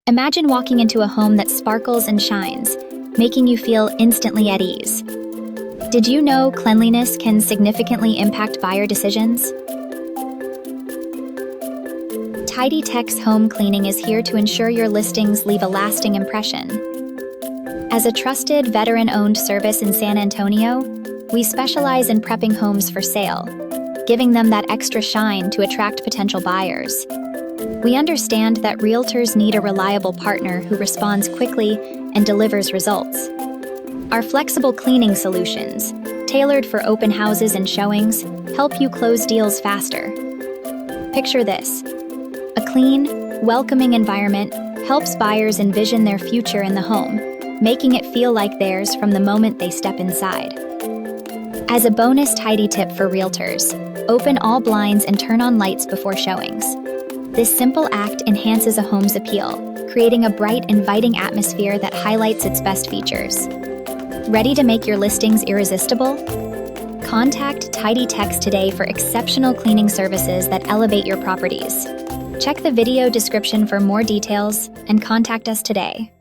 Imagine walking into a home that sparkles and shines, making you feel instantly at ease. Did you know cleanliness can significantly impact buyer decisions? TidyTex Home Cleaning is here to ensure your listings leave a lasting impression. As a trusted, veteran-owned service in San Antonio, we specialize in prepping homes for sale, giving them that extra shine to attract potential buyers. We understand that realtors need a reliable partner who responds quickly and delivers results. Our flexible cleaning solutions, tailored for open houses and showings, help you close deals faster. Picture this: a clean, welcoming environment helps buyers envision their future in the home, making it feel like theirs from the moment they step inside. As a bonus tidy tip for realtors, open all blinds and turn on lights before showings. This simple act enhances a home's appeal, creating a bright, inviting atmosphere that highlights its best features. Ready to make your listings irresistible? Contact TidyTex today for exceptional cleaning services that elevate your properties. Check the video description for more details and contact us today.